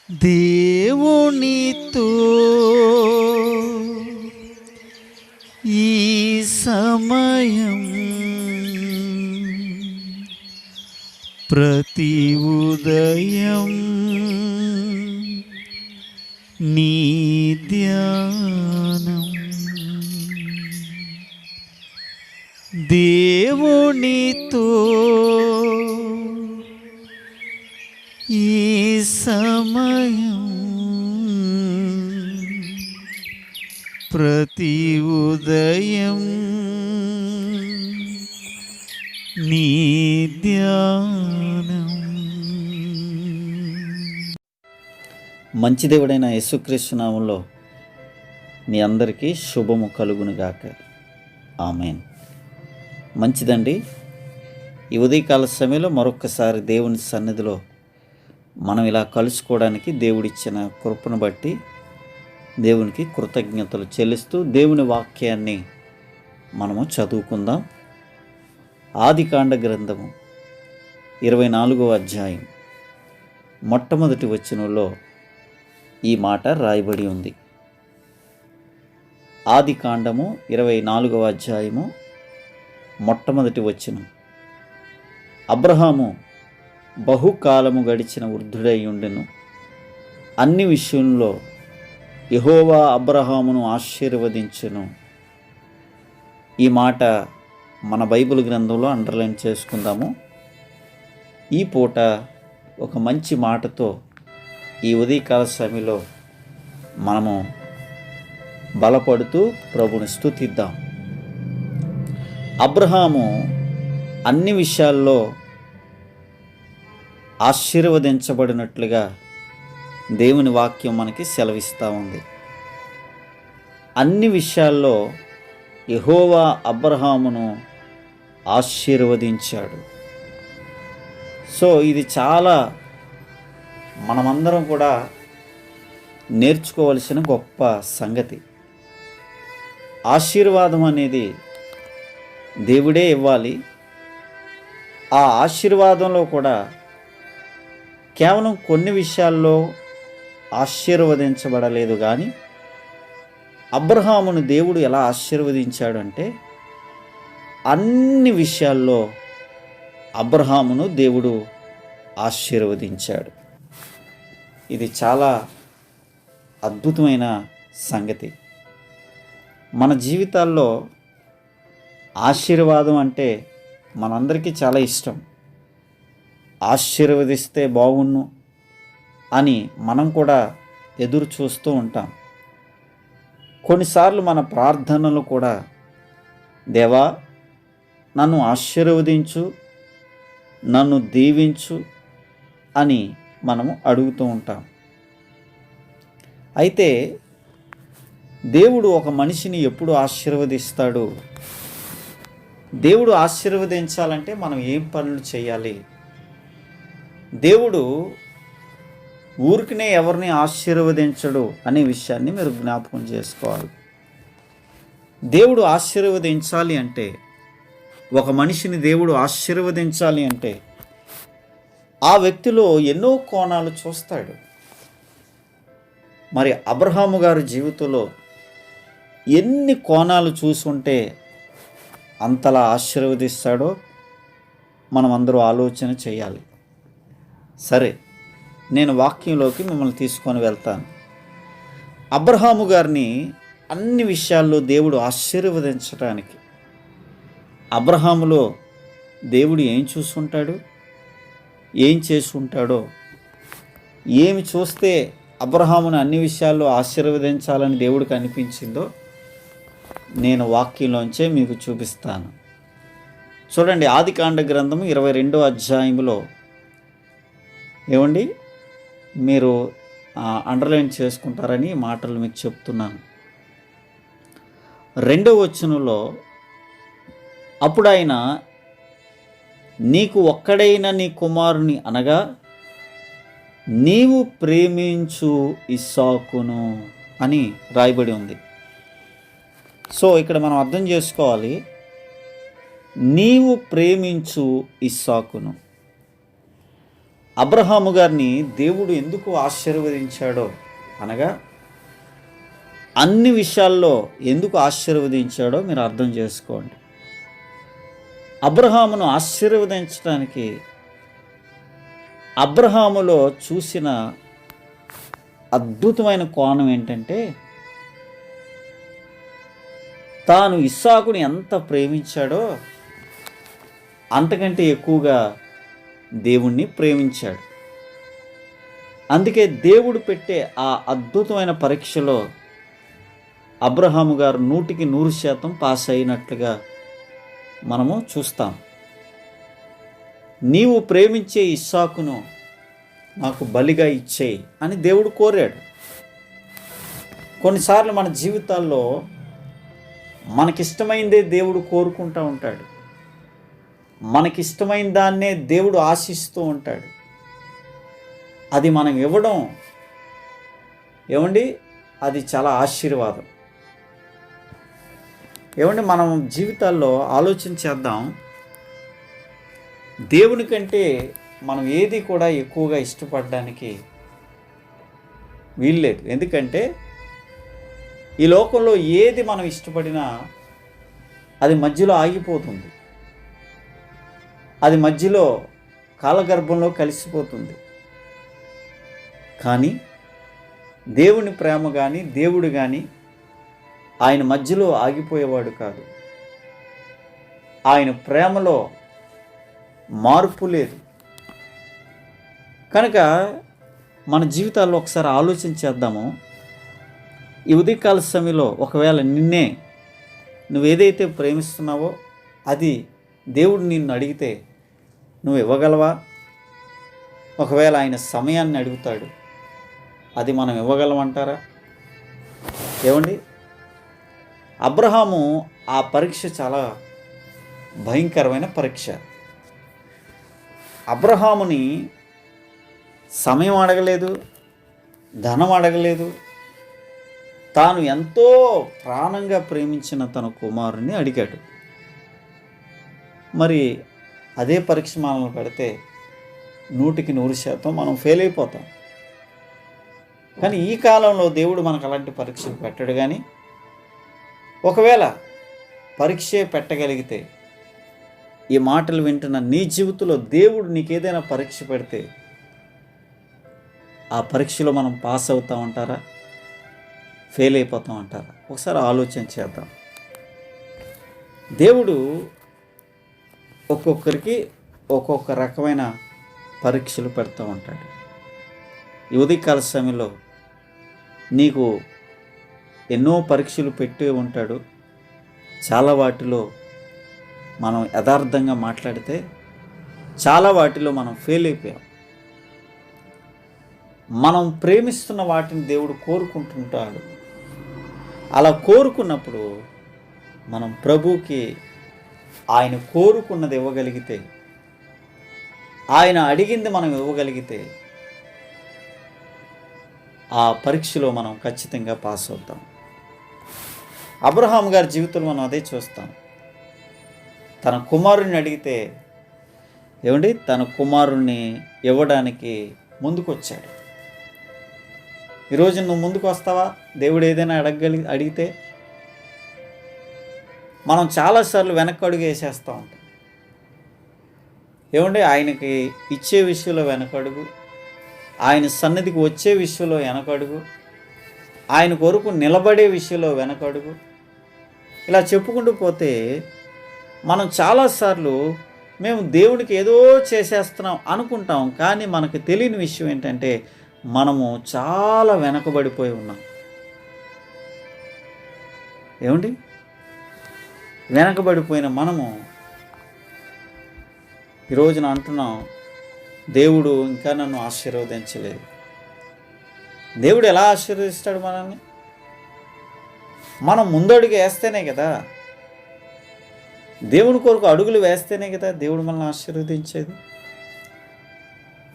దేవునితో ఈ సమయం ప్రతి ఉదయం నీ ధ్యానం దేవునితో ఈ సమయం ప్రతి ఉదయం నీ ధ్యానం. మంచి దేవుడైన యేసుక్రీస్తు నామములో మీ అందరికీ శుభము కలుగునుగాక. ఆమేన్. మంచిదండి. ఈ ఉదయకాల సమయంలో మరొక్కసారి దేవుని సన్నిధిలో మనం ఇలా కలుసుకోవడానికి దేవుడిచ్చిన కృపను బట్టి దేవునికి కృతజ్ఞతలు చెల్లిస్తూ దేవుని వాక్యాన్ని మనము చదువుకుందాం. ఆదికాండ గ్రంథము 24వ అధ్యాయం మొట్టమొదటి వచనంలో ఈ మాట రాయబడి ఉంది. ఆదికాండము 24వ అధ్యాయము మొట్టమొదటి వచనం. అబ్రహాము బహుకాలము గడిచిన వృద్ధుడై ఉండెను. అన్ని విషయంలో యెహోవా అబ్రహామును ఆశీర్వదించెను. ఈ మాట మన బైబిల్ గ్రంథంలో అండర్లైన్ చేసుకుందాము. ఈ పూట ఒక మంచి మాటతో ఈ ఉదయకాల సమయంలో మనము బలపడుతూ ప్రభుని స్తుతిద్దాం. అబ్రహాము అన్ని విషయాల్లో ఆశీర్వదించబడినట్లుగా దేవుని వాక్యం మనకి సెలవిస్తూ ఉంది. అన్ని విషయాల్లో యెహోవా అబ్రహామును ఆశీర్వదించాడు. సో ఇది చాలా మనమందరం కూడా నేర్చుకోవలసిన గొప్ప సంగతి. ఆశీర్వాదం అనేది దేవుడే ఇవ్వాలి. ఆ ఆశీర్వాదంలో కూడా కేవలం కొన్ని విషయాల్లో ఆశీర్వదించబడలేదు, కానీ అబ్రహామును దేవుడు ఎలా ఆశీర్వదించాడంటే అన్ని విషయాల్లో అబ్రహామును దేవుడు ఆశీర్వదించాడు. ఇది చాలా అద్భుతమైన సంగతి. మన జీవితాల్లో ఆశీర్వాదం అంటే మనందరికీ చాలా ఇష్టం. ఆశీర్వదిస్తే బాగున్ను అని మనం కూడా ఎదురు చూస్తూ ఉంటాం. కొన్నిసార్లు మన ప్రార్థనలు కూడా దేవా నన్ను ఆశీర్వదించు, నన్ను దీవించు అని మనము అడుగుతూ ఉంటాం. అయితే దేవుడు ఒక మనిషిని ఎప్పుడు ఆశీర్వదిస్తాడు? దేవుడు ఆశీర్వదించాలంటే మనం ఏం పనులు చేయాలి? దేవుడు ఊరికినే ఎవరిని ఆశీర్వదించడు అనే విషయాన్ని మీరు జ్ఞాపకం చేసుకోవాలి. దేవుడు ఆశీర్వదించాలి అంటే, ఒక మనిషిని దేవుడు ఆశీర్వదించాలి అంటే ఆ వ్యక్తిలో ఎన్నో కోణాలు చూస్తాడు. మరి అబ్రహాము గారి జీవితంలో ఎన్ని కోణాలు చూసుంటే అంతలా ఆశీర్వదిస్తాడో మనం అందరూ ఆలోచన చేయాలి. సరే, నేను వాక్యంలోకి మిమ్మల్ని తీసుకొని వెళ్తాను. అబ్రహాము గారిని అన్ని విషయాల్లో దేవుడు ఆశీర్వదించడానికి అబ్రహాములో దేవుడు ఏం చూసుంటాడు, ఏం చేసి ఉంటాడో, ఏమి చూస్తే అబ్రహామును అన్ని విషయాల్లో ఆశీర్వదించాలని దేవుడికి అనిపించిందో నేను వాక్యంలోంచే మీకు చూపిస్తాను. చూడండి, ఆదికాండ గ్రంథము 22వ అధ్యాయంలో ఏమండి, మీరు అండర్లైన్ చేసుకుంటారని మాటలు మీకు చెప్తున్నాను. 2వ వచనంలో, అప్పుడు ఆయన నీకు ఒక్కడైన నీ కుమారుని అనగా నీవు ప్రేమించు ఇస్సాకును అని రాయబడి ఉంది. సో ఇక్కడ మనం అర్థం చేసుకోవాలి, నీవు ప్రేమించు ఇస్సాకును. అబ్రహాము గారిని దేవుడు ఎందుకు ఆశీర్వదించాడో అనగా అన్ని విషయాల్లో ఎందుకు ఆశీర్వదించాడో మీరు అర్థం చేసుకోండి. అబ్రహామును ఆశీర్వదించడానికి అబ్రహాములో చూసిన అద్భుతమైన కోణం ఏంటంటే, తాను ఇస్సాకుని ఎంత ప్రేమించాడో అంతకంటే ఎక్కువగా దేవుణ్ణి ప్రేమించాడు. అందుకే దేవుడు పెట్టే ఆ అద్భుతమైన పరీక్షలో అబ్రహాము గారు 100% పాస్ అయినట్లుగా మనము చూస్తాం. నీవు ప్రేమించే ఇస్సాకును నాకు బలిగా ఇచ్చేయి అని దేవుడు కోరాడు. కొన్నిసార్లు మన జీవితాల్లో మనకిష్టమైందే దేవుడు కోరుకుంటూ ఉంటాడు. మనకిష్టమైన దాన్నే దేవుడు ఆశిస్తూ ఉంటాడు. అది మనం ఇవ్వడం అది చాలా ఆశీర్వాదం. మనం జీవితాల్లో ఆలోచన చేద్దాం. దేవుని కంటే మనం ఏది కూడా ఎక్కువగా ఇష్టపడడానికి వీల్లేదు. ఎందుకంటే ఈ లోకంలో ఏది మనం ఇష్టపడినా అది మధ్యలో ఆగిపోతుంది, అది మధ్యలో కాలగర్భంలో కలిసిపోతుంది. కానీ దేవుని ప్రేమ కానీ దేవుడు కానీ ఆయన మధ్యలో ఆగిపోయేవాడు కాదు. ఆయన ప్రేమలో మార్పు లేదు. కనుక మన జీవితాల్లో ఒకసారి ఆలోచన చేద్దాము. ఈ ఉదయకాల సమయంలో ఒకవేళ నువ్వు ఏదైతే ప్రేమిస్తున్నావో అది దేవుడు నిన్ను అడిగితే నువ్వు ఇవ్వగలవా? ఒకవేళ ఆయన సమయాన్ని అడుగుతాడు, అది మనం ఇవ్వగలమంటారా? అబ్రహాము ఆ పరీక్ష చాలా భయంకరమైన పరీక్ష. అబ్రహాముని సమయం అడగలేదు, ధనం అడగలేదు, తాను ఎంతో ప్రాణంగా ప్రేమించిన తన కుమారుని అడిగాడు. మరి అదే పరీక్ష మనల్ని పెడితే 100% మనం ఫెయిల్ అయిపోతాం. కానీ ఈ కాలంలో దేవుడు మనకు అలాంటి పరీక్షలు పెట్టడు. కానీ ఒకవేళ పరీక్షే పెట్టగలిగితే, ఈ మాటలు వింటున్న నీ జీవితంలో దేవుడు నీకు ఏదైనా పరీక్ష పెడితే ఆ పరీక్షలో మనం పాస్ అవుతామంటారా, ఫెయిల్ అయిపోతామంటారా? ఒకసారి ఆలోచన చేద్దాం. దేవుడు ఒక్కొక్కరికి ఒక్కొక్క రకమైన పరీక్షలు పెడుతూ ఉంటాడు. ఈ ఉదయకాల సమయంలో నీకు ఎన్నో పరీక్షలు పెట్టి ఉంటాడు. చాలా వాటిలో మనం యథార్థంగా మాట్లాడితే చాలా వాటిలో మనం ఫెయిల్ అయిపోయాం. మనం ప్రేమిస్తున్న వాటిని దేవుడు కోరుకుంటుంటాడు. అలా కోరుకున్నప్పుడు మనం ప్రభువుకి ఆయన కోరుకున్నది ఇవ్వగలిగితే, ఆయన అడిగింది మనం ఇవ్వగలిగితే ఆ పరీక్షలో మనం ఖచ్చితంగా పాస్ అవుతాం. అబ్రహాం గారి జీవితంలో మనం అదే చూస్తాం. తన కుమారుణ్ణి అడిగితే తన కుమారుణ్ణి ఇవ్వడానికి ముందుకొచ్చాడు. ఈరోజు నువ్వు ముందుకు వస్తావా? దేవుడు ఏదైనా అడిగితే మనం చాలాసార్లు వెనక్కి అడుగు వేసేస్తూ ఉంటాం. ఆయనకి ఇచ్చే విషయంలో వెనకడుగు, ఆయన సన్నిధికి వచ్చే విషయంలో వెనకడుగు, ఆయన కొరకు నిలబడే విషయంలో వెనకడుగు. ఇలా చెప్పుకుంటూ పోతే మనం చాలాసార్లు మేము దేవుడికి ఏదో చేసేస్తున్నాం అనుకుంటాం. కానీ మనకు తెలియని విషయం ఏంటంటే మనము చాలా వెనకబడిపోయి ఉన్నాం. వెనకబడిపోయిన మనము ఈరోజున అంటున్నాం, దేవుడు ఇంకా నన్ను ఆశీర్వదించలేదు. దేవుడు ఎలా ఆశీర్వదిస్తాడు మనల్ని? మనం ముందడుగు వేస్తేనే కదా, దేవుని కొరకు అడుగులు వేస్తేనే కదా దేవుడు మనల్ని ఆశీర్వదించేది.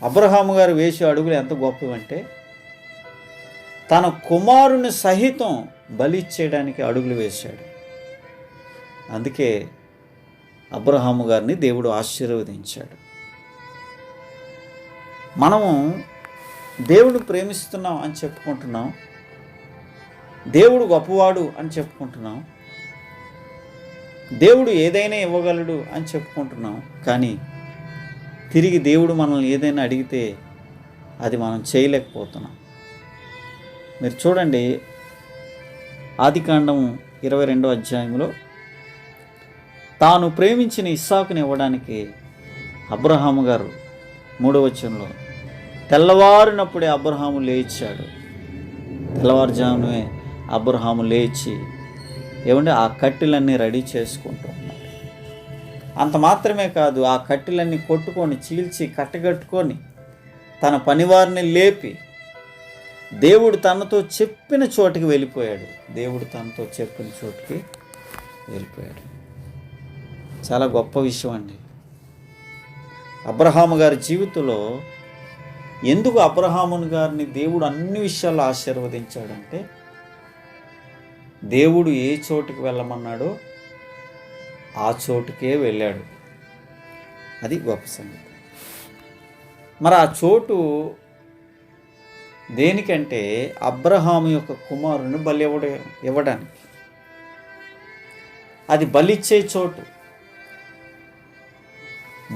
అబ్రహాము గారు వేసే అడుగులు ఎంత గొప్పవంటే, తన కుమారుని సహితం బలి ఇచ్చేయడానికి అడుగులు వేశాడు. అందుకే అబ్రహాము గారిని దేవుడు ఆశీర్వదించాడు. మనము దేవుడు ప్రేమిస్తున్నాం అని చెప్పుకుంటున్నాం, దేవుడు గొప్పవాడు అని చెప్పుకుంటున్నాం, దేవుడు ఏదైనా ఇవ్వగలడు అని చెప్పుకుంటున్నాం. కానీ తిరిగి దేవుడు మనల్ని ఏదైనా అడిగితే అది మనం చేయలేకపోతున్నాం. మీరు చూడండి, ఆదికాండం 22వ అధ్యాయంలో తాను ప్రేమించిన ఇస్సాకుని ఇవ్వడానికి అబ్రహాము గారు 3వ వచనంలో తెల్లవారినప్పుడే అబ్రహాము లేచాడు. తెల్లవారుజామునే అబ్రహాము లేచి ఆ కట్టెలన్నీ రెడీ చేసుకుంటూ ఉన్నాడు. అంత మాత్రమే కాదు, ఆ కట్టెలన్నీ కొట్టుకొని చీల్చి కట్టగట్టుకొని తన పనివారిని లేపి దేవుడు తనతో చెప్పిన చోటికి వెళ్ళిపోయాడు. చాలా గొప్ప విషయం అండి. అబ్రహాము గారి జీవితంలో ఎందుకు అబ్రహాము గారిని దేవుడు అన్ని విషయాల్లో ఆశీర్వదించాడంటే, దేవుడు ఏ చోటుకి వెళ్ళమన్నాడో ఆ చోటుకే వెళ్ళాడు. అది గొప్ప సంగతి. మరి ఆ చోటు దేనికంటే అబ్రహాము యొక్క కుమారుని బలి ఇవ్వడానికి. అది బలిచ్చే చోటు.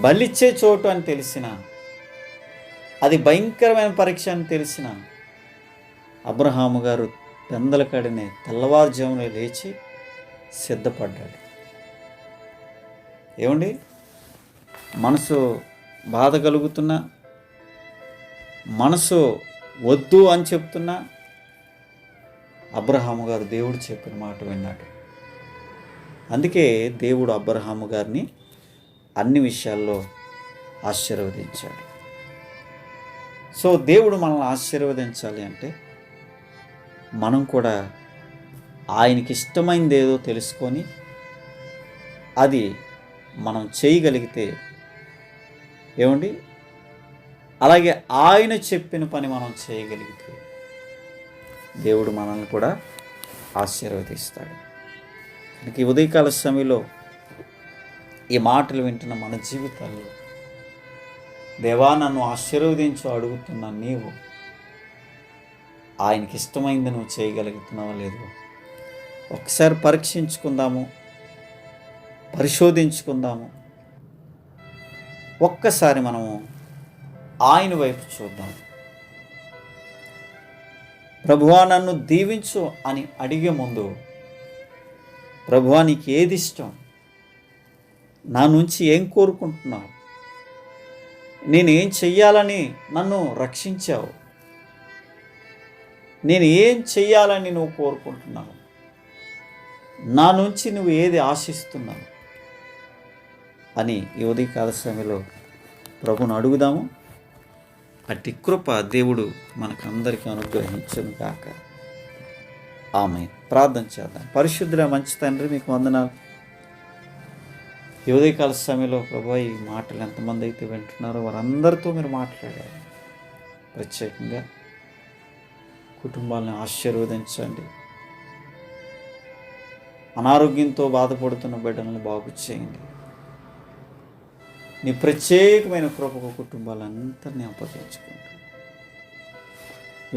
బలిచ్చే చోటు అని తెలిసిన, అది భయంకరమైన పరీక్ష అని తెలిసిన అబ్రహాము గారు పెందలకడినే తెల్లవారుజామునే లేచి సిద్ధపడ్డాడు. మనసు బాధ కలుగుతున్నా, మనసు వద్దు అని చెప్తున్నా అబ్రహాము గారు దేవుడు చెప్పిన మాట విన్నాడు. అందుకే దేవుడు అబ్రహాము గారిని అన్ని విషయాల్లో ఆశీర్వదించాడు. సో దేవుడు మనల్ని ఆశీర్వదించాలి అంటే మనం కూడా ఆయనకి ఇష్టమైనది ఏదో తెలుసుకొని అది మనం చేయగలిగితే, అలాగే ఆయన చెప్పిన పని మనం చేయగలిగితే దేవుడు మనల్ని కూడా ఆశీర్వదిస్తాడు. ఈ ఉదయకాల సమయంలో ఈ మాటలు వింటున్న మన జీవితాల్లో, దేవా నన్ను ఆశీర్వదించు అడుగుతున్నా నీవు ఆయనకి ఇష్టమైంది నువ్వు చేయగలుగుతున్నావో లేదో ఒకసారి పరీక్షించుకుందాము, పరిశోధించుకుందాము. ఒక్కసారి మనము ఆయన వైపు చూద్దాం. ప్రభువా నన్ను దీవించు అని అడిగే ముందు, ప్రభువా నీకు ఏది ఇష్టం, నా నుంచి ఏం కోరుకుంటున్నావు, నేనేం చెయ్యాలని నన్ను రక్షించావు, నేను ఏం చెయ్యాలని నువ్వు కోరుకుంటున్నావు, నా నుంచి నువ్వు ఏది ఆశిస్తున్నావు అని ఈ ఉదయకాల సమయంలో ప్రభువును అడుగుదాము. అట్టి కృప దేవుడు మనకందరికీ అనుగ్రహించును గాక. ఆమేన్. ప్రార్థన చేద్దాం. పరిశుద్ధుల మంచి తండ్రి, మీకు వందనాలు. ఈ ఉదయకాల సమయంలో ప్రభువా ఈ మాటలు ఎంతమంది అయితే వింటున్నారో వారందరితో మీరు మాట్లాడారు. ప్రత్యేకంగా కుటుంబాలను ఆశీర్వదించండి. అనారోగ్యంతో బాధపడుతున్న బిడ్డలను బాగు చేయండి. నీ ప్రత్యేకమైన కృపకు కుటుంబాలందరినీ అప్పగించుకుంటాను.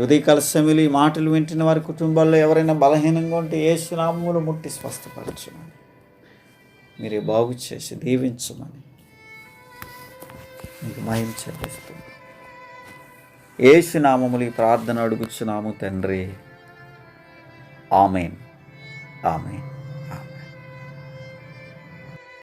ఉదయకాల సమయంలో ఈ మాటలు వింటున్న వారి కుటుంబాల్లో ఎవరైనా బలహీనంగా ఉంటే యేసు నామములో ముట్టి స్వస్థపరచమని, మీరే బాగు చేసి దీవించమని మీకు మహిమ చెల్లిస్తుంది. యేసు నామములో ఈ ప్రార్థన అడుగుచున్నాము తండ్రి. ఆమేన్. ఆమేన్.